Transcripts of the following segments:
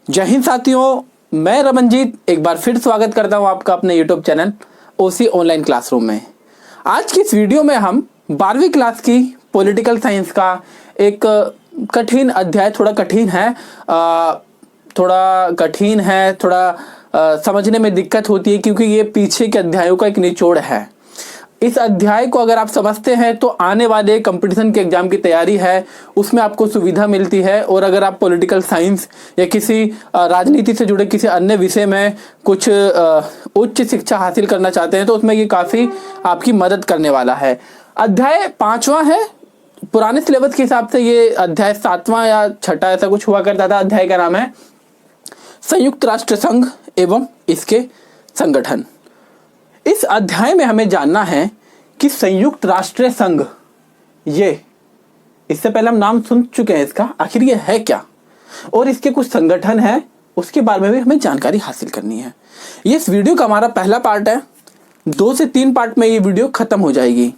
जय हिंद साथियों, मैं रमनजीत एक बार फिर स्वागत करता हूं आपका अपने यूट्यूब चैनल ओसी ऑनलाइन क्लासरूम में। आज की इस वीडियो में हम 12वीं क्लास की पॉलिटिकल साइंस का एक कठिन अध्याय, थोड़ा समझने में दिक्कत होती है क्योंकि ये पीछे के अध्यायों का एक निचोड़ है। इस अध्याय को अगर आप समझते हैं तो आने वाले कंपटीशन के एग्जाम की तैयारी है उसमें आपको सुविधा मिलती है। और अगर आप पॉलिटिकल साइंस या किसी राजनीति से जुड़े किसी अन्य विषय में कुछ उच्च शिक्षा हासिल करना चाहते हैं तो उसमें ये काफ़ी आपकी मदद करने वाला है। अध्याय 5वां है। पुराने सिलेबस के हिसाब से ये अध्याय 7वां या 6ठा ऐसा कुछ हुआ करता था। अध्याय का नाम है संयुक्त राष्ट्र संघ एवं इसके संगठन। इस अध्याय में हमें जानना है कि संयुक्त राष्ट्र संघ, ये इससे पहले हम नाम सुन चुके हैं इसका, आखिर ये है क्या और इसके कुछ संगठन है उसके बारे में भी हमें जानकारी हासिल करनी है। ये इस वीडियो का हमारा पहला पार्ट है। 2 से 3 पार्ट में ये वीडियो खत्म हो जाएगी।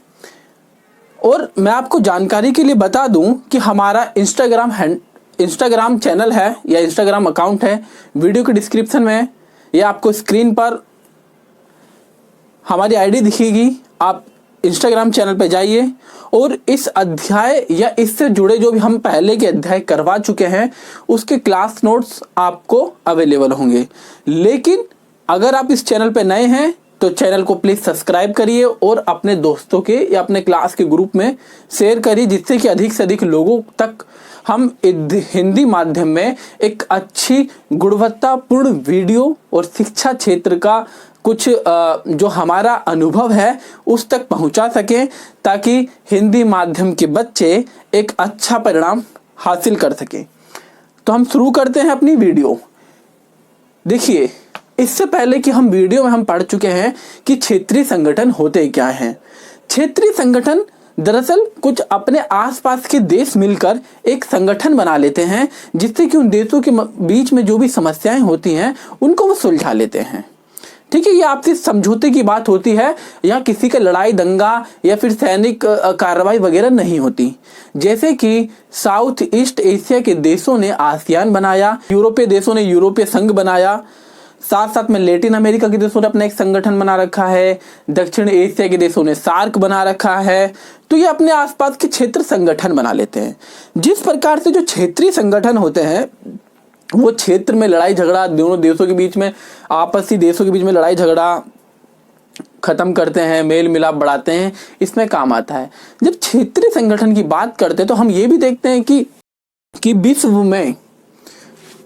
और मैं आपको जानकारी के लिए बता दूं कि हमारा इंस्टाग्राम चैनल है या इंस्टाग्राम अकाउंट है, वीडियो के डिस्क्रिप्शन में या आपको स्क्रीन पर हमारी आईडी दिखेगी। आप इंस्टाग्राम चैनल पे जाइए और इस अध्याय या इससे जुड़े जो भी हम पहले के अध्याय करवा चुके हैं उसके क्लास नोट्स आपको अवेलेबल होंगे। लेकिन अगर आप इस चैनल पे नए हैं तो चैनल को प्लीज़ सब्सक्राइब करिए और अपने दोस्तों के या अपने क्लास के ग्रुप में शेयर करिए, जिससे कि अधिक से अधिक लोगों तक हम हिंदी माध्यम में एक अच्छी गुणवत्तापूर्ण वीडियो और शिक्षा क्षेत्र का कुछ जो हमारा अनुभव है उस तक पहुंचा सकें, ताकि हिंदी माध्यम के बच्चे एक अच्छा परिणाम हासिल कर सकें। तो हम शुरू करते हैं अपनी वीडियो। देखिए, इससे पहले कि हम वीडियो में हम पढ़ चुके हैं कि क्षेत्रीय संगठन होते क्या हैं। क्षेत्रीय संगठन दरअसल कुछ अपने आसपास के देश मिलकर एक संगठन बना लेते हैं, जिससे कि उन देशों के बीच में जो भी समस्याएं होती हैं उनको वो सुलझा लेते हैं। ठीक है, ये आपसी समझौते की बात होती है, या किसी का लड़ाई दंगा या फिर सैनिक कार्रवाई वगैरह नहीं होती। जैसे कि साउथ ईस्ट एशिया के देशों ने आसियान बनाया, यूरोपीय देशों ने यूरोपीय संघ बनाया, साथ साथ में लैटिन अमेरिका के देशों ने अपना एक संगठन बना रखा है, दक्षिण एशिया के देशों ने सार्क बना रखा है। तो ये अपने आसपास के क्षेत्र संगठन बना लेते हैं। जिस प्रकार से जो क्षेत्रीय संगठन होते हैं वो क्षेत्र में लड़ाई झगड़ा, दोनों देशों के बीच में, आपसी देशों के बीच में लड़ाई झगड़ा खत्म करते हैं, मेल मिलाप बढ़ाते हैं, इसमें काम आता है। जब क्षेत्रीय संगठन की बात करते हैं तो हम ये भी देखते हैं कि विश्व में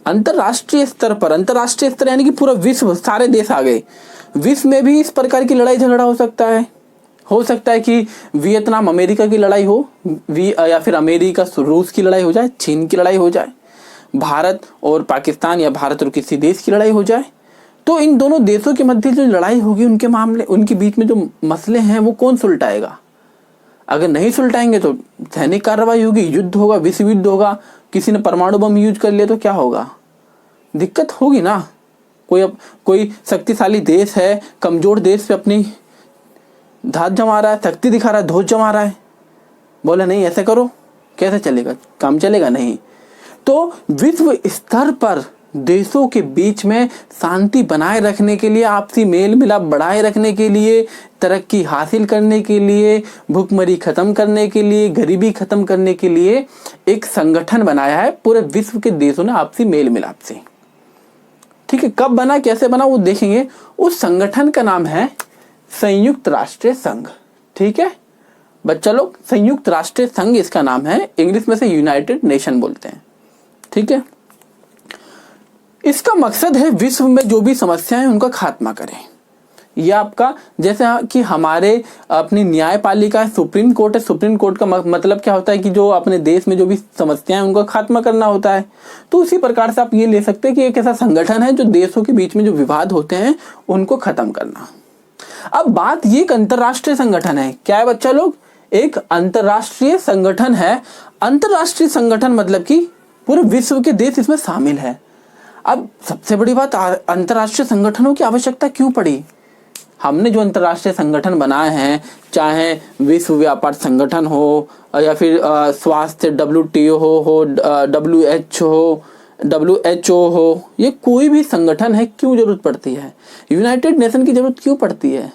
अंतरराष्ट्रीय स्तर यानी कि पूरा विश्व, सारे देश आ गए। विश्व में भी इस प्रकार की लड़ाई झगड़ा हो सकता है कि वियतनाम अमेरिका की लड़ाई हो, या फिर अमेरिका रूस की लड़ाई हो जाए, चीन की लड़ाई हो जाए, भारत और पाकिस्तान या भारत और किसी देश की लड़ाई हो जाए। तो इन दोनों देशों के मध्य जो लड़ाई होगी, उनके बीच में जो मसले हैं वो कौन सुलटाएगा? अगर नहीं सुलटाएंगे तो सैनिक कार्रवाई होगी, युद्ध होगा, विश्व युद्ध होगा। किसी ने परमाणु बम यूज कर लिया तो क्या होगा? दिक्कत होगी ना। कोई शक्तिशाली देश है, कमजोर देश पे अपनी धात जमा रहा है, शक्ति दिखा रहा है, धौंस जमा रहा है, बोला नहीं ऐसे करो, कैसे चलेगा? काम चलेगा नहीं। तो विश्व स्तर पर देशों के बीच में शांति बनाए रखने के लिए, आपसी मेल मिलाप बढ़ाए रखने के लिए, तरक्की हासिल करने के लिए, भूखमरी खत्म करने के लिए, गरीबी खत्म करने के लिए एक संगठन बनाया है पूरे विश्व के देशों ने आपसी मेल मिलाप से। ठीक है, कब बना, कैसे बना वो देखेंगे। उस संगठन का नाम है संयुक्त राष्ट्र संघ। ठीक है बच्चा लोग, संयुक्त राष्ट्र संघ इसका नाम है। इंग्लिश में से यूनाइटेड नेशन बोलते हैं। ठीक है, इसका मकसद है विश्व में जो भी समस्याएं उनका खात्मा करें। यह आपका, जैसे कि हमारे अपनी न्यायपालिका सुप्रीम कोर्ट है, सुप्रीम कोर्ट का मतलब क्या होता है कि जो अपने देश में जो भी समस्याएं उनका खात्मा करना होता है। तो उसी प्रकार से आप ये ले सकते हैं कि एक ऐसा संगठन है जो देशों के बीच में जो विवाद होते हैं उनको खत्म करना। अब बात, ये एक अंतरराष्ट्रीय संगठन है। क्या है बच्चा लोग? एक अंतरराष्ट्रीय संगठन है। अंतरराष्ट्रीय संगठन मतलब कि पूरे विश्व के देश इसमें शामिल है। अब सबसे बड़ी बात, अंतरराष्ट्रीय संगठनों की आवश्यकता क्यों पड़ी? हमने जो अंतरराष्ट्रीय संगठन बनाए हैं, चाहे विश्व व्यापार संगठन हो या फिर स्वास्थ्य WTO हो WHO WHO हो, ये कोई भी संगठन है, क्यों जरूरत पड़ती है? यूनाइटेड नेशन की जरूरत क्यों पड़ती है?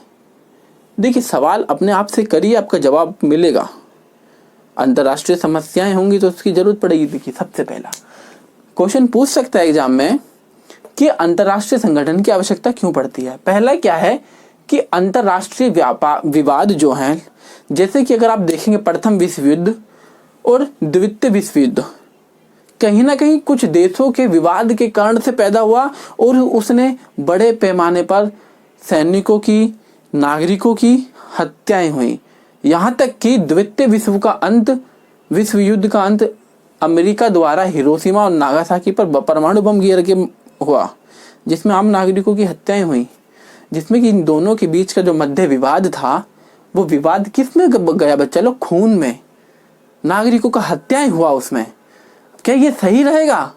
देखिए, सवाल अपने आप से करिए, आपका जवाब मिलेगा। अंतर्राष्ट्रीय समस्याएं होंगी तो उसकी जरूरत पड़ेगी। देखिए, सबसे पहला क्वेश्चन पूछ सकता है एग्जाम में कि अंतर्राष्ट्रीय संगठन की आवश्यकता क्यों पड़ती है। पहला क्या है कि अंतर्राष्ट्रीय विवाद जो हैं, जैसे कि अगर आप देखेंगे प्रथम विश्व युद्ध और द्वितीय विश्व युद्ध, कहीं ना कहीं कुछ देशों के विवाद के कारण से पैदा हुआ और उसने बड़े पैमाने पर सैनिकों की, नागरिकों की हत्याएं हुई। यहाँ तक कि द्वितीय विश्व युद्ध का अंत अमेरिका द्वारा हिरोशिमा और नागासाकी पर परमाणु बम गिर के हुआ, जिसमें आम नागरिकों की हत्याएं हुई, जिसमें कि इन दोनों के बीच का जो मध्य विवाद था, वो विवाद किस में गया बच्चा लोग? खून में, नागरिकों का हत्याएं हुआ उसमें। क्या ये सही रहेगा?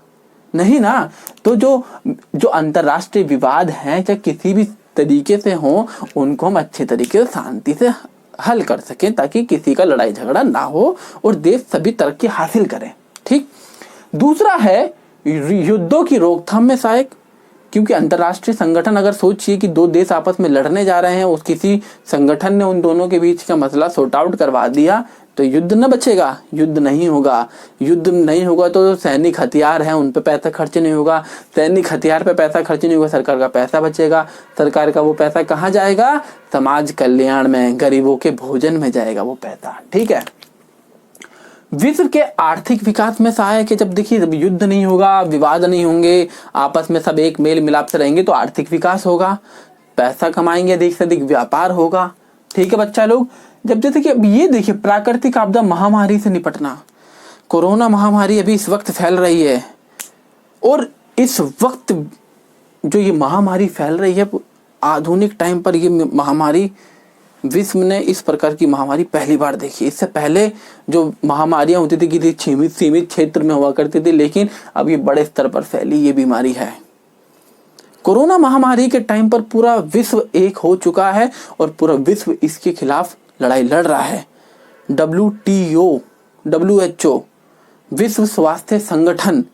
नहीं ना। तो जो अंतर्राष्ट्रीय विवाद हैं, चाहे किसी भी तरीके से हो, उनको हम अच्छे तरीके से शांति से हल कर सकें, ताकि किसी का लड़ाई झगड़ा ना हो और देश सभी तरक्की हासिल करें। ठीक। दूसरा है युद्धों की रोकथाम में सहायक, क्योंकि अंतर्राष्ट्रीय संगठन, अगर सोचिए कि दो देश आपस में लड़ने जा रहे हैं, उस किसी संगठन ने उन दोनों के बीच का मसला सॉर्ट आउट करवा दिया, तो युद्ध न बचेगा, युद्ध नहीं होगा। युद्ध नहीं होगा तो सैनिक हथियार हैं, उन पे पैसा खर्च नहीं होगा। सैनिक हथियार पे पैसा खर्च नहीं होगा, सरकार का पैसा बचेगा। सरकार का वो पैसा कहाँ जाएगा? समाज कल्याण में, गरीबों के भोजन में जाएगा वो पैसा। ठीक है। विश्व के आर्थिक विकास में सहायक है। जब देखिए, जब युद्ध नहीं होगा, विवाद नहीं होंगे, आपस में सब एक मेल मिलाप से रहेंगे, तो आर्थिक विकास होगा, पैसा कमाएंगे, अधिक से अधिक व्यापार होगा। ठीक है बच्चा लोग। जब जैसे कि अब ये देखिए, प्राकृतिक आपदा महामारी से निपटना, कोरोना महामारी अभी इस वक्त फैल रही है, और इस वक्त जो ये महामारी फैल रही है, आधुनिक टाइम पर ये महामारी, विश्व ने इस प्रकार की महामारी पहली बार देखी। इससे पहले जो महामारियां होती थी कि सीमित क्षेत्र में हुआ करती थी, लेकिन अब ये बड़े स्तर पर फैली ये बीमारी है। कोरोना महामारी के टाइम पर पूरा विश्व एक हो चुका है और पूरा विश्व इसके खिलाफ लड़ाई लड़ रहा है। WHO विश्व स्वास्थ्य संगठन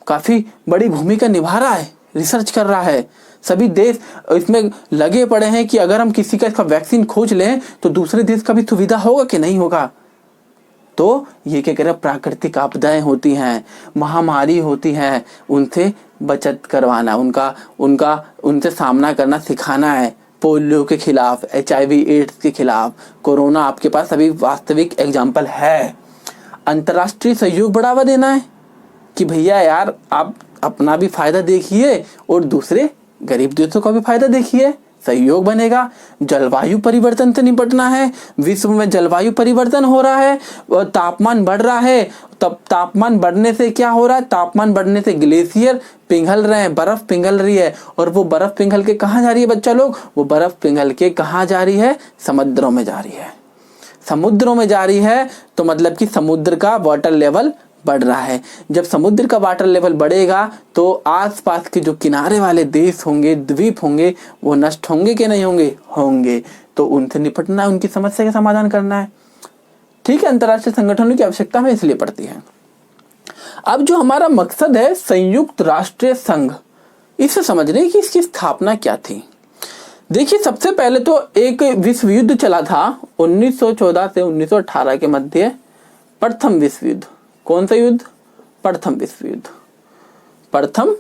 काफी बड़ी भूमिका निभा रहा है, रिसर्च कर रहा है। सभी देश इसमें लगे पड़े हैं कि अगर हम किसी का इसका वैक्सीन खोज लें तो दूसरे देश का भी सुविधा होगा कि नहीं होगा। तो ये क्या कह रहे हैं, प्राकृतिक आपदाएं होती हैं, महामारी होती हैं, उनसे बचत करवाना, उनसे सामना करना सिखाना है। पोलियो के खिलाफ, HIV एड्स के खिलाफ, कोरोना आपके पास अभी वास्तविक एग्जाम्पल है। अंतर्राष्ट्रीय सहयोग बढ़ावा देना है कि भैया यार, आप अपना भी फायदा देखिए और दूसरे गरीब देशों का भी फायदा देखिए, सहयोग बनेगा। जलवायु परिवर्तन से निपटना है। विश्व में जलवायु परिवर्तन हो रहा है और तापमान बढ़ रहा है। तब तापमान बढ़ने से क्या हो रहा है? तापमान बढ़ने से ग्लेशियर पिघल रहे हैं, बर्फ पिघल रही है, और वो बर्फ पिघल के कहाँ जा रही है बच्चा लोग? वो बर्फ पिघल के कहाँ जा रही है? समुद्रों में जा रही है। समुद्रों में जा रही है तो मतलब कि समुद्र का वाटर लेवल बढ़ रहा है। जब समुद्र का वाटर लेवल बढ़ेगा तो आसपास के जो किनारे वाले देश होंगे, द्वीप होंगे, वो नष्ट होंगे कि नहीं होंगे? होंगे। तो उनसे निपटना है, उनकी समस्या का समाधान करना है। ठीक है। अंतर्राष्ट्रीय संगठनों की आवश्यकता हमें इसलिए पड़ती है। अब जो हमारा मकसद है संयुक्त राष्ट्र संघ, इसे समझने की इसकी स्थापना क्या थी। देखिए, सबसे पहले तो एक विश्व युद्ध चला था 1914 से 1918 के मध्य, प्रथम विश्व युद्ध। कौन सा युद्ध? प्रथम विश्व युद्ध। प्रथम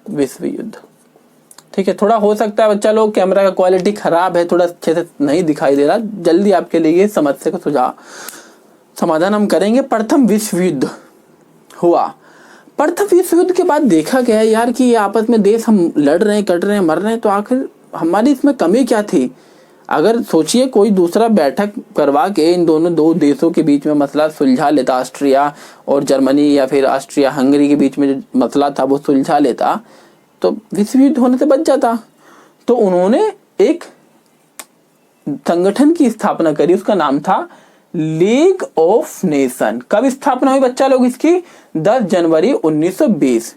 विश्व युद्ध। ठीक है। थोड़ा हो सकता है बच्चा लोग कैमरा का क्वालिटी खराब है, थोड़ा अच्छे से नहीं दिखाई दे रहा, जल्दी आपके लिए ये समस्या का समाधान हम करेंगे। प्रथम विश्व युद्ध हुआ। प्रथम विश्व युद्ध के बाद देखा गया यार कि ये आपस में देश हम लड़ रहे हैं, कट रहे हैं, मर रहे हैं, तो आखिर हमारी इसमें कमी क्या थी? अगर सोचिए कोई दूसरा बैठक करवा के इन दो देशों के बीच में मसला सुलझा लेता, ऑस्ट्रिया और जर्मनी या फिर ऑस्ट्रिया हंगरी के बीच में जो मसला था वो सुलझा लेता, तो विश्व युद्ध होने से बच जाता। तो उन्होंने एक संगठन की स्थापना करी, उसका नाम था लीग ऑफ नेशन। कब स्थापना हुई बच्चा लोग इसकी? 10 जनवरी 1920।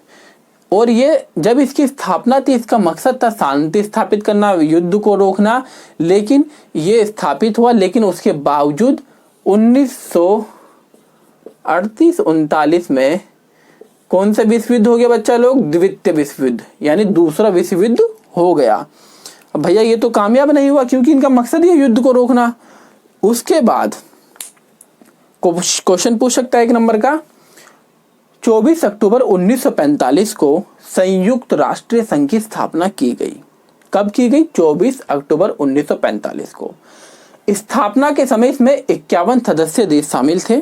और ये जब इसकी स्थापना थी, इसका मकसद था शांति स्थापित करना, युद्ध को रोकना, लेकिन ये स्थापित हुआ। लेकिन उसके बावजूद 3839 में कौन सा विश्व युद्ध हो गया बच्चा लोग? द्वितीय विश्व युद्ध, यानी दूसरा विश्व युद्ध हो गया। अब भैया ये तो कामयाब नहीं हुआ क्योंकि इनका मकसद ही है युद्ध को रोकना। उसके बाद क्वेश्चन पूछ सकता है 1 नंबर का, 24 अक्टूबर 1945 को संयुक्त राष्ट्र संघ की स्थापना की गई। कब की गई? 24 अक्टूबर 1945 को। स्थापना के समय इसमें 51 सदस्य देश शामिल थे।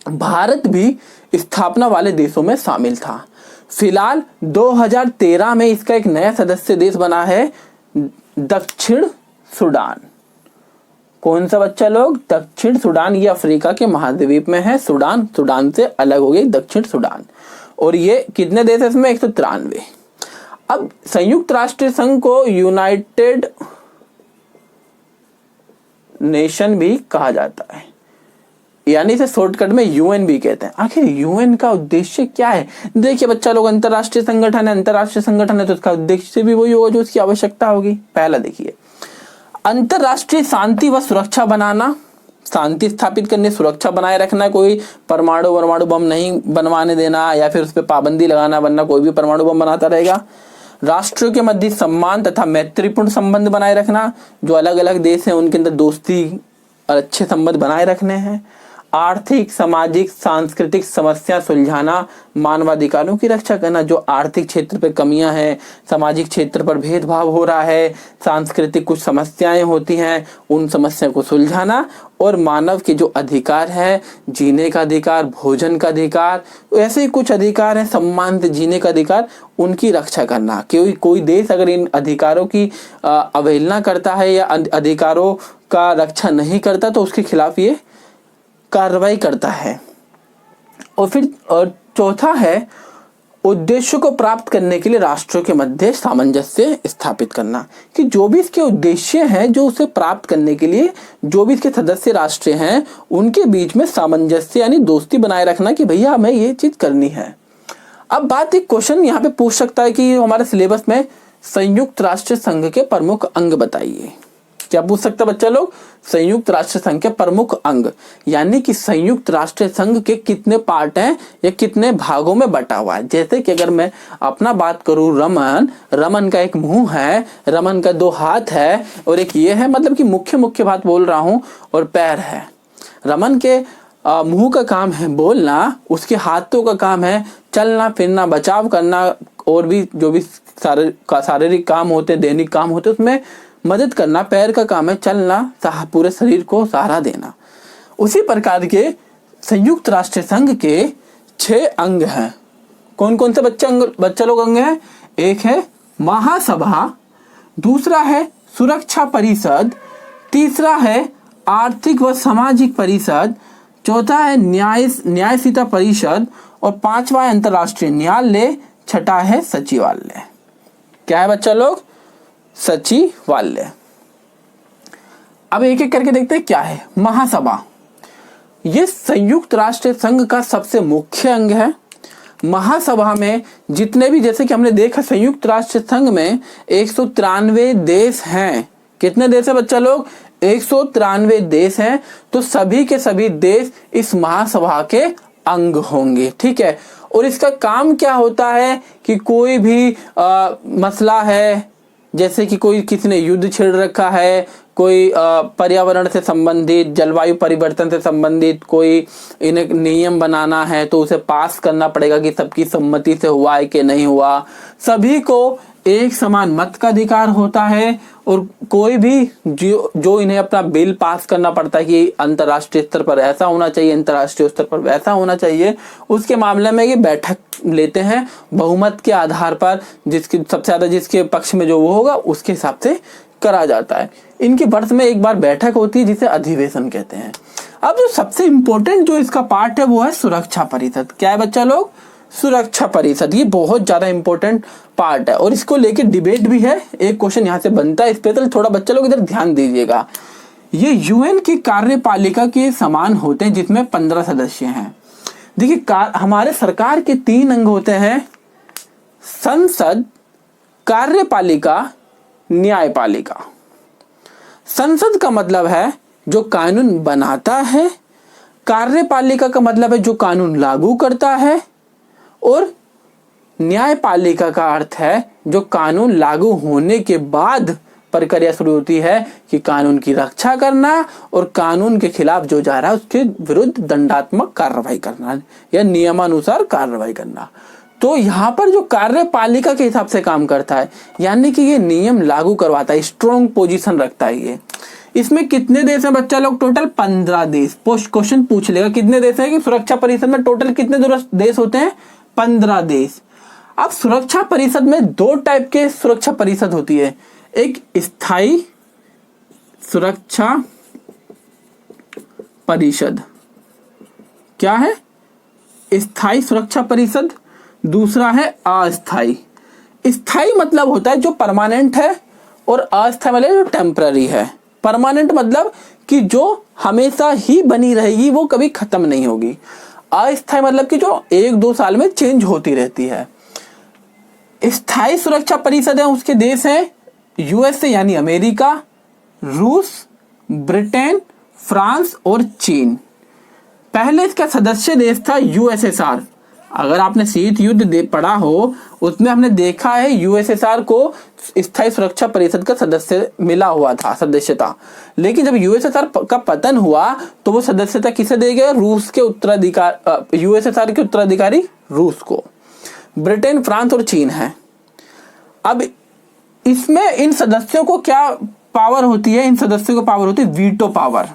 भारत भी स्थापना वाले देशों में शामिल था। फिलहाल 2013 में इसका एक नया सदस्य देश बना है, दक्षिण सूडान। कौन सा बच्चा लोग? दक्षिण सूडान। ये अफ्रीका के महाद्वीप में है। सूडान से अलग हो गई दक्षिण सूडान। और ये कितने देश है इसमें? 193। अब संयुक्त राष्ट्र संघ को यूनाइटेड नेशन भी कहा जाता है, यानी इसे शॉर्टकट में यूएन भी कहते हैं। आखिर यूएन का उद्देश्य क्या है? देखिए बच्चा लोग, अंतरराष्ट्रीय संगठन है तो उसका उद्देश्य भी वही होगा जो उसकी आवश्यकता होगी। पहला देखिए, अंतरराष्ट्रीय शांति व सुरक्षा बनाना, शांति स्थापित करने, सुरक्षा बनाए रखना, कोई परमाणु बम नहीं बनवाने देना या फिर उस पर पाबंदी लगाना, वरना कोई भी परमाणु बम बनाता रहेगा। राष्ट्रों के मध्य सम्मान तथा मैत्रीपूर्ण संबंध बनाए रखना, जो अलग अलग देश हैं उनके अंदर दोस्ती और अच्छे संबंध बनाए रखने हैं। आर्थिक, सामाजिक, सांस्कृतिक समस्या सुलझाना, मानवाधिकारों की रक्षा करना, जो आर्थिक क्षेत्र पर कमियां हैं, सामाजिक क्षेत्र पर भेदभाव हो रहा है, सांस्कृतिक कुछ समस्याएं होती हैं, उन समस्या को सुलझाना। और मानव के जो अधिकार है, जीने का अधिकार, भोजन का अधिकार, ऐसे ही कुछ अधिकार है, सम्मान से जीने का अधिकार, उनकी रक्षा करना। कोई देश अगर इन अधिकारों की अवहेलना करता है या अधिकारों का रक्षा नहीं करता तो उसके खिलाफ ये कार्रवाई करता है। और फिर चौथा है, उद्देश्यों को प्राप्त करने के लिए राष्ट्रों के मध्य सामंजस्य स्थापित करना, कि जो भी इसके उद्देश्य हैं, जो उसे प्राप्त करने के लिए जो भी इसके सदस्य राष्ट्र हैं उनके बीच में सामंजस्य यानी दोस्ती बनाए रखना कि भैया हमें ये चीज करनी है। अब बात, एक क्वेश्चन यहाँ पे पूछ सकता है कि हमारे सिलेबस में संयुक्त राष्ट्र संघ के प्रमुख अंग बताइए। क्या पूछ सकता बच्चा लोग? संयुक्त राष्ट्र संघ के प्रमुख अंग, यानी कि संयुक्त राष्ट्र संघ के कितने पार्ट हैं या कितने भागों में बटा हुआ है। जैसे कि अगर मैं अपना बात करूं, रमन का एक मुंह है, रमन का 2 हाथ है और एक ये है, मतलब कि मुख्य बात बोल रहा हूं, और पैर है। रमन के मुंह का काम है बोलना, उसके हाथों का काम है चलना फिरना, बचाव करना, और भी जो भी शारीरिक काम होते, दैनिक काम होते, उसमें मदद करना। पैर का काम है चलना, पूरे शरीर को सहारा देना। उसी प्रकार के संयुक्त राष्ट्र संघ के 6 अंग हैं। कौन कौन से बच्चा लोग अंग हैं? एक है महासभा, दूसरा है सुरक्षा परिषद, तीसरा है आर्थिक व सामाजिक परिषद, चौथा है न्यायिकता परिषद, और 5वां है अंतरराष्ट्रीय न्यायालय, छठा है सचिवालय। क्या है बच्चा लोग? सचिवालय। अब एक एक करके देखते हैं क्या है महासभा। ये संयुक्त राष्ट्र संघ का सबसे मुख्य अंग है। महासभा में जितने भी, जैसे कि हमने देखा संयुक्त राष्ट्र संघ में 193 देश हैं। कितने देश है बच्चा लोग? 193 देश हैं। तो सभी के सभी देश इस महासभा के अंग होंगे, ठीक है। और इसका काम क्या होता है कि कोई भी मसला है, जैसे कि किसी ने युद्ध छेड़ रखा है, कोई पर्यावरण से संबंधित, जलवायु परिवर्तन से संबंधित कोई इन्हें नियम बनाना है तो उसे पास करना पड़ेगा कि सबकी सम्मति से हुआ है कि नहीं हुआ। सभी को एक समान मत का अधिकार होता है, और कोई भी जो इन्हें अपना बिल पास करना पड़ता है कि अंतर्राष्ट्रीय स्तर पर ऐसा होना चाहिए, अंतर्राष्ट्रीय स्तर पर वैसा होना चाहिए, उसके मामले में ये बैठक लेते हैं बहुमत के आधार पर। जिसकी सबसे ज्यादा जिसके पक्ष में जो वो होगा उसके हिसाब से करा जाता है। इनकी वर्ष में एक बार बैठक होती है जिसे अधिवेशन कहते हैं। अब जो सबसे इंपॉर्टेंट जो इसका पार्ट है वो है सुरक्षा परिषद। क्या है बच्चा लोग? सुरक्षा परिषद। ये बहुत ज्यादा इंपॉर्टेंट पार्ट है और इसको लेके डिबेट भी है। एक क्वेश्चन यहाँ से बनता है स्पेशल, थोड़ा बच्चा लोग इधर ध्यान दीजिएगा। ये यूएन की कार्यपालिका के समान होते हैं जिसमें 15 सदस्य हैं। देखिए हमारे सरकार के 3 अंग होते हैं, संसद, कार्यपालिका, न्यायपालिका। संसद का मतलब है जो कानून बनाता है, कार्यपालिका का मतलब है जो कानून लागू करता है, और न्यायपालिका का अर्थ है जो कानून लागू होने के बाद प्रक्रिया शुरू होती है कि कानून की रक्षा करना और कानून के खिलाफ जो जा रहा है उसके विरुद्ध दंडात्मक कार्रवाई करना या नियमानुसार कार्रवाई करना। तो यहाँ पर जो कार्यपालिका के हिसाब से काम करता है, यानी कि ये नियम लागू करवाता है, स्ट्रॉन्ग पोजीशन रखता है ये। इसमें कितने देश हैं बच्चा लोग? टोटल 15 देश। पोस्ट क्वेश्चन पूछ लेगा कितने देश हैं कि सुरक्षा परिषद में टोटल कितने देश होते हैं? 15 देश। अब सुरक्षा परिषद में दो टाइप के सुरक्षा परिषद होती है, एक स्थायी सुरक्षा परिषद, क्या है? स्थायी सुरक्षा परिषद। दूसरा है अस्थायी। स्थायी मतलब होता है जो परमानेंट है, और अस्थायी मतलब जो टेम्पररी है। परमानेंट मतलब कि जो हमेशा ही बनी रहेगी, वो कभी खत्म नहीं होगी। अस्थायी मतलब कि जो 1-2 साल में चेंज होती रहती है। स्थायी सुरक्षा परिषद है, उसके देश हैं यूएसए यानी अमेरिका, रूस, ब्रिटेन, फ्रांस और चीन। पहले इसका सदस्य देश था यूएसएसआर। अगर आपने शीत युद्ध पढ़ा हो, उसमें हमने देखा है यूएसएसआर को स्थायी सुरक्षा परिषद का सदस्य मिला हुआ था, सदस्यता। लेकिन जब यूएसएसआर का पतन हुआ तो वो सदस्यता किसे दे गए? रूस के उत्तराधिकारी, यूएसएसआर के उत्तराधिकारी रूस को। ब्रिटेन, फ्रांस और चीन है। अब इसमें इन सदस्यों को क्या पावर होती है? इन सदस्यों को पावर होती है वीटो पावर।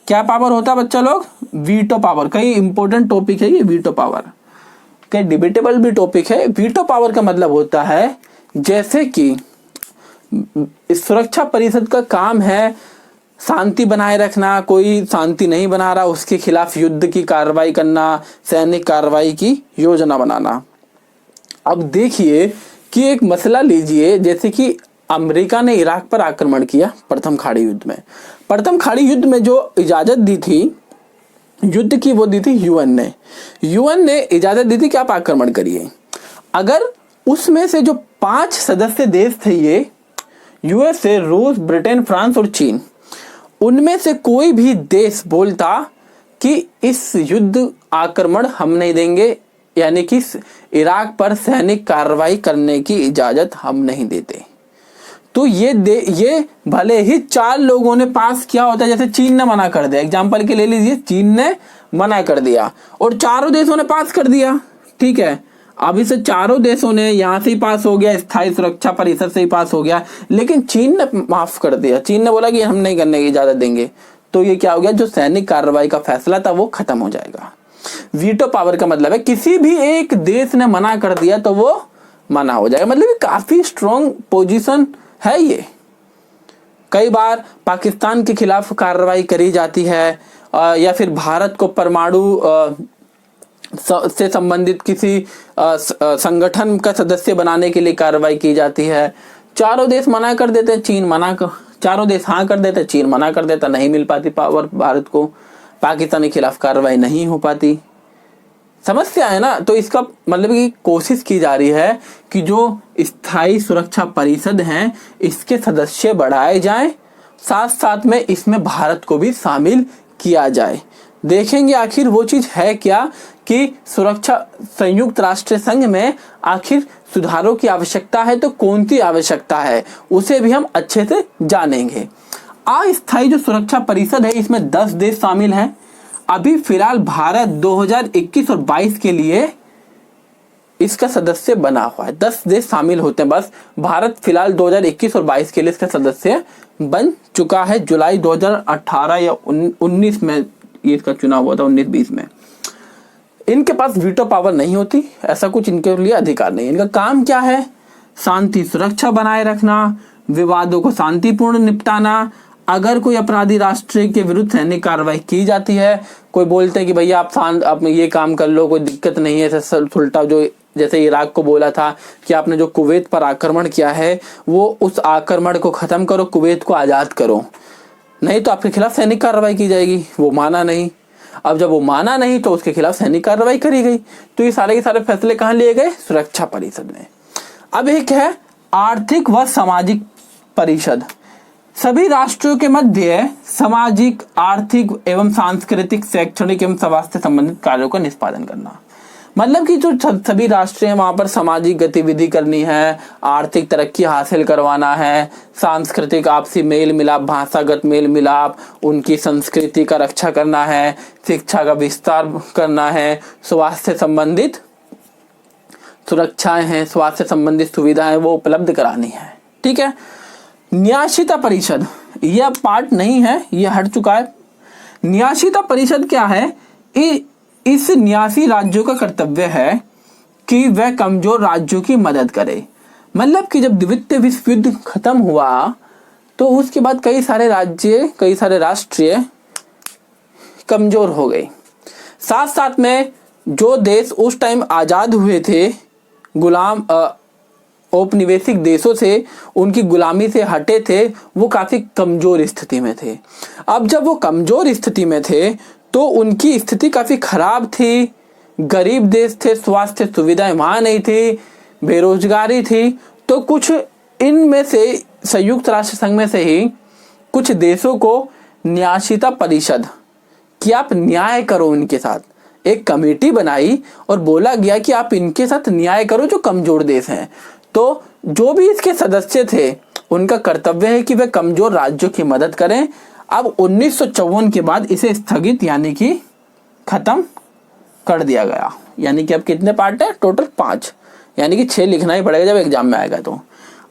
क्या पावर होता है बच्चा लोग? Veto power. कई इंपॉर्टेंट टॉपिक है ये वीटो पावर, कई डिबेटेबल भी टॉपिक है। वीटो पावर का मतलब होता है जैसे कि सुरक्षा परिषद का काम है शांति बनाए रखना, कोई शांति नहीं बना रहा उसके खिलाफ युद्ध की कार्रवाई करना, सैनिक कार्रवाई की योजना बनाना। अब देखिए कि एक मसला लीजिए, जैसे कि अमेरिका ने इराक पर आक्रमण किया प्रथम खाड़ी युद्ध में। प्रथम खाड़ी युद्ध में जो इजाजत दी थी युद्ध की, वो दी थी यूएन ने इजाजत दी थी कि आप आक्रमण करिए। अगर उसमें से जो 5 सदस्य देश थे, ये यूएसए, रूस, ब्रिटेन, फ्रांस और चीन, उनमें से कोई भी देश बोलता कि इस युद्ध आक्रमण हम नहीं देंगे, यानी कि इराक पर सैनिक कार्रवाई करने की इजाजत हम नहीं देते, तो ये भले ही 4 लोगों ने पास किया होता है, जैसे चीन ने मना कर दिया, एग्जांपल के ले लीजिए, चीन ने मना कर दिया और चारों देशों ने पास कर दिया, ठीक है। अब इसे चारों देशों ने यहाँ से ही पास हो गया, स्थायी सुरक्षा परिषद से ही पास हो गया, लेकिन चीन ने माफ कर दिया, चीन ने बोला कि हम नहीं करने की इजाजत देंगे, तो ये क्या हो गया? जो सैनिक कार्रवाई का फैसला था वो खत्म हो जाएगा। वीटो पावर का मतलब है किसी भी एक देश ने मना कर दिया तो वो मना हो जाएगा, मतलब ये काफी स्ट्रॉन्ग पोजीशन है ये। कई बार पाकिस्तान के खिलाफ कार्रवाई करी जाती है, या फिर भारत को परमाणु से संबंधित किसी संगठन का सदस्य बनाने के लिए कार्रवाई की जाती है। चारों देश मना कर देते हैं, चारों देश हाँ कर देते, चीन मना कर देता, नहीं मिल पाती पावर भारत को, पाकिस्तान के खिलाफ कार्रवाई नहीं हो पाती। समस्या है ना। तो इसका मतलब कि कोशिश की जा रही है कि जो स्थायी सुरक्षा परिषद है इसके सदस्य बढ़ाए जाएं, साथ साथ में इसमें भारत को भी शामिल किया जाए। देखेंगे आखिर वो चीज है क्या कि सुरक्षा संयुक्त राष्ट्र संघ में आखिर सुधारों की आवश्यकता है, तो कौन सी आवश्यकता है उसे भी हम अच्छे से जानेंगे। अस्थायी जो सुरक्षा परिषद है इसमें 10 देश शामिल हैं। अभी फिलहाल भारत 2021 और 22 के लिए इसका सदस्य बना हुआ है, 10 देश शामिल होते हैं बस। भारत फिलहाल 2021 और 22 के लिए इसका सदस्य बन चुका है। जुलाई 2018 या 19 में ये इसका चुनाव हुआ था, 19-20 में। इनके पास वीटो पावर नहीं होती, ऐसा कुछ इनके लिए अधिकार नहीं। इनका काम क्या है? शांति सुरक्षा बनाए रखना, विवादों को शांतिपूर्ण निपटाना, अगर कोई अपराधी राष्ट्र के विरुद्ध सैनिक कार्रवाई की जाती है, कोई बोलते हैं कि भैया आप ये काम कर लो, कोई दिक्कत नहीं है, उल्टा जो जैसे इराक को बोला था कि आपने जो कुवैत पर आक्रमण किया है वो उस आक्रमण को खत्म करो, कुवैत को आजाद करो, नहीं तो आपके खिलाफ सैनिक कार्रवाई की जाएगी। वो माना नहीं। अब जब वो माना नहीं तो उसके खिलाफ सैनिक कार्रवाई करी गई। तो ये सारे के सारे फैसले कहाँ लिए गए? सुरक्षा परिषद में। अब एक है आर्थिक व सामाजिक परिषद। सभी राष्ट्रों के मध्य सामाजिक, आर्थिक एवं सांस्कृतिक, शैक्षणिक एवं स्वास्थ्य संबंधित कार्यों का निष्पादन करना। मतलब कि जो सभी राष्ट्र हैं वहां पर सामाजिक गतिविधि करनी है, आर्थिक तरक्की हासिल करवाना है, सांस्कृतिक आपसी मेल मिलाप, भाषागत मेल मिलाप, उनकी संस्कृति का रक्षा करना है, शिक्षा का विस्तार करना है, स्वास्थ्य संबंधित सुरक्षाएं हैं, स्वास्थ्य संबंधित सुविधाएं वो उपलब्ध करानी है। ठीक है। न्यायशीता परिषद, यह पार्ट नहीं है, यह हट चुका है। न्यायशीता परिषद क्या है? इस न्यासी राज्यों का कर्तव्य है कि वह कमजोर राज्यों की मदद करे। मतलब कि जब द्वितीय विश्व युद्ध खत्म हुआ तो उसके बाद कई सारे राष्ट्र कमजोर हो गए। साथ साथ में जो देश उस टाइम आजाद हुए थे, गुलाम औपनिवेशिक देशों से, उनकी गुलामी से हटे थे, वो काफी कमजोर स्थिति में थे। अब जब वो कमजोर स्थिति में थे तो उनकी स्थिति काफी खराब थी, गरीब देश थे, स्वास्थ्य सुविधाएं वहां नहीं थी, बेरोजगारी थी। तो कुछ इनमें से संयुक्त राष्ट्र संघ में से ही कुछ देशों को न्यायशीता परिषद कि आप न्याय करो, इनके साथ एक कमेटी बनाई और बोला गया कि आप इनके साथ न्याय करो जो कमजोर देश हैं। तो जो भी इसके सदस्य थे उनका कर्तव्य है कि वे कमजोर राज्यों की मदद करें। अब 1954 के बाद इसे स्थगित यानी कि खत्म कर दिया गया। यानी कि अब कितने पार्ट है? टोटल 5, यानी कि 6 लिखना ही पड़ेगा जब एग्जाम में आएगा। तो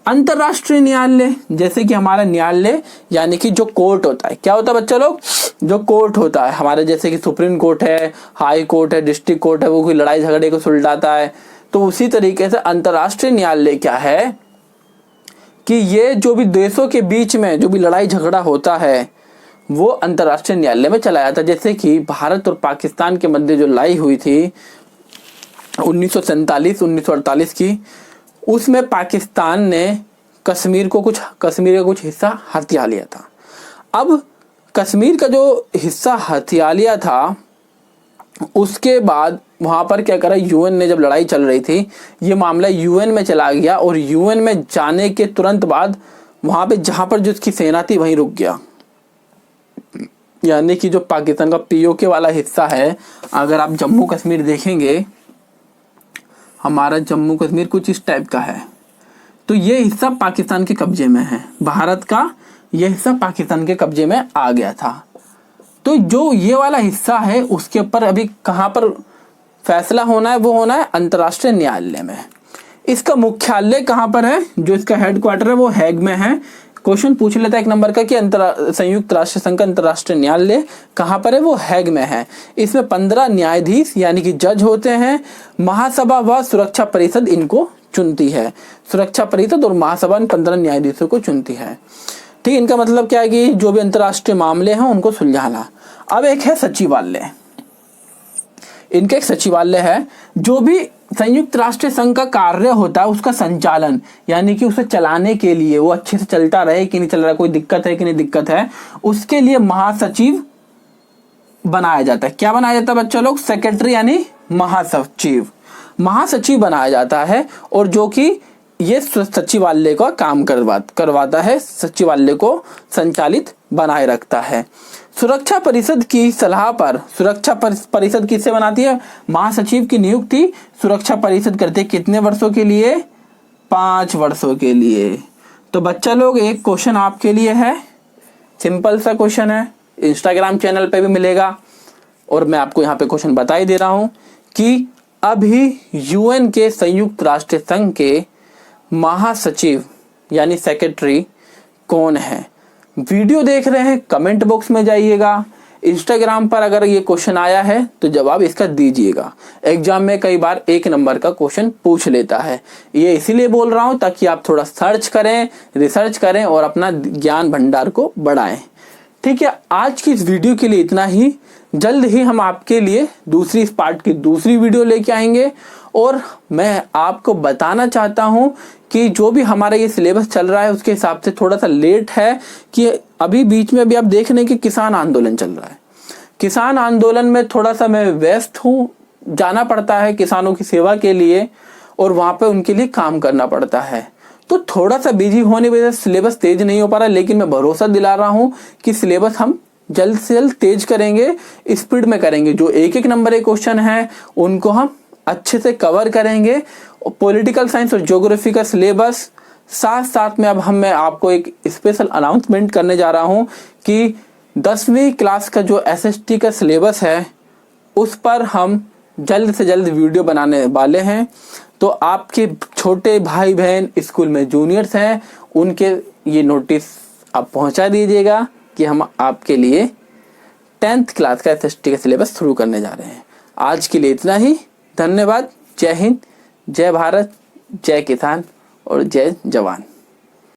अंतरराष्ट्रीय न्यायालय, जैसे कि हमारा न्यायालय यानी कि जो कोर्ट होता है, क्या होता है बच्चा लोग? जो कोर्ट होता है हमारे, जैसे कि सुप्रीम कोर्ट है, हाई कोर्ट है, डिस्ट्रिक्ट कोर्ट है, वो कोई लड़ाई झगड़े को सुलझाता है। तो उसी तरीके से अंतरराष्ट्रीय न्यायालय क्या है कि ये जो भी देशों के बीच में जो भी लड़ाई झगड़ा होता है वो अंतरराष्ट्रीय न्यायालय में चला जाता है। जैसे कि भारत और पाकिस्तान के मध्य जो लड़ाई हुई थी 1947-1948 की, उसमें पाकिस्तान ने कश्मीर का कुछ हिस्सा हथिया लिया था। अब कश्मीर का जो हिस्सा हथिया लिया था, उसके बाद वहां पर क्या करा, यूएन ने, जब लड़ाई चल रही थी, ये मामला यूएन में चला गया और यूएन में जाने के तुरंत बाद वहां पे जहां पर जो उसकी सेना थी वहीं रुक गया। यानी कि जो पाकिस्तान का पीओके वाला हिस्सा है, अगर आप जम्मू कश्मीर देखेंगे, हमारा जम्मू कश्मीर कुछ इस टाइप का है, तो ये हिस्सा पाकिस्तान के कब्जे में है। भारत का ये हिस्सा पाकिस्तान के कब्जे में आ गया था। तो जो ये वाला हिस्सा है उसके ऊपर अभी कहाँ पर फैसला होना है? वो होना है अंतर्राष्ट्रीय न्यायालय में। इसका मुख्यालय कहाँ पर है? जो इसका हेडक्वार्टर है वो हैग में है। क्वेश्चन पूछ लेता है 1 नंबर का कि संयुक्त राष्ट्र संघ का अंतर्राष्ट्रीय न्यायालय कहाँ पर है? वो हैग में है। इसमें 15 न्यायाधीश यानी कि जज होते हैं। महासभा व सुरक्षा परिषद इनको चुनती है। सुरक्षा परिषद और महासभा इन 15 न्यायाधीशों को चुनती है। ठीक, इनका मतलब क्या है कि जो भी अंतर्राष्ट्रीय मामले हैं उनको सुलझाना। अब एक है सचिवालय। इनका एक सचिवालय है, जो भी संयुक्त राष्ट्र संघ का कार्य होता है उसका संचालन, यानी कि उसे चलाने के लिए, वो अच्छे से चलता रहे कि नहीं चल रहा, कोई दिक्कत है कि नहीं दिक्कत है, उसके लिए महासचिव बनाया जाता है। क्या बनाया जाता है बच्चों लोग? सेक्रेटरी यानी महासचिव। महासचिव बनाया जाता है और जो कि ये सचिवालय का काम करवाता है, सचिवालय को संचालित बनाए रखता है। सुरक्षा परिषद की सलाह पर, सुरक्षा परिषद किससे बनाती है? महासचिव की नियुक्ति सुरक्षा परिषद करते है। कितने वर्षों के लिए? 5 वर्षों के लिए। तो बच्चा लोग एक क्वेश्चन आपके लिए है, सिंपल सा क्वेश्चन है, इंस्टाग्राम चैनल पे भी मिलेगा और मैं आपको यहाँ पे क्वेश्चन बता ही दे रहा हूँ कि अभी यूएन के, संयुक्त राष्ट्र संघ के महासचिव यानी सेक्रेटरी कौन है? वीडियो देख रहे हैं, कमेंट बॉक्स में जाइएगा। इंस्टाग्राम पर अगर ये क्वेश्चन आया है तो जवाब इसका दीजिएगा। एग्जाम में कई बार 1 नंबर का क्वेश्चन पूछ लेता है। ये इसीलिए बोल रहा हूं ताकि आप थोड़ा सर्च करें, रिसर्च करें और अपना ज्ञान भंडार को बढ़ाएं। ठीक है, आज की इस वीडियो के लिए इतना ही। जल्द ही हम आपके लिए इस पार्ट की दूसरी वीडियो लेके आएंगे और मैं आपको बताना चाहता हूं कि जो भी हमारा ये सिलेबस चल रहा है उसके हिसाब से थोड़ा सा लेट है कि अभी बीच में अभी आप देख रहे हैं कि किसान आंदोलन चल रहा है। किसान आंदोलन में थोड़ा सा मैं व्यस्त हूँ, जाना पड़ता है किसानों की सेवा के लिए और वहाँ पे उनके लिए काम करना पड़ता है। तो थोड़ा सा बिजी होने की वजह से सिलेबस तेज नहीं हो पा रहा, लेकिन मैं भरोसा दिला रहा हूँ कि सिलेबस हम जल्द से जल्द तेज करेंगे, स्पीड में करेंगे। जो एक एक नंबर के क्वेश्चन है उनको हम अच्छे से कवर करेंगे। पॉलिटिकल साइंस और ज्योग्राफी का सिलेबस साथ साथ में अब मैं आपको एक स्पेशल अनाउंसमेंट करने जा रहा हूँ कि 10वीं क्लास का जो एसएसटी का सिलेबस है उस पर हम जल्द से जल्द वीडियो बनाने वाले हैं। तो आपके छोटे भाई बहन स्कूल में जूनियर्स हैं, उनके ये नोटिस आप पहुंचा दीजिएगा कि हम आपके लिए 10th क्लास का एसएसटी का सिलेबस शुरू करने जा रहे हैं। आज के लिए इतना ही। धन्यवाद। जय हिंद, जय भारत, जय किसान और जय जवान।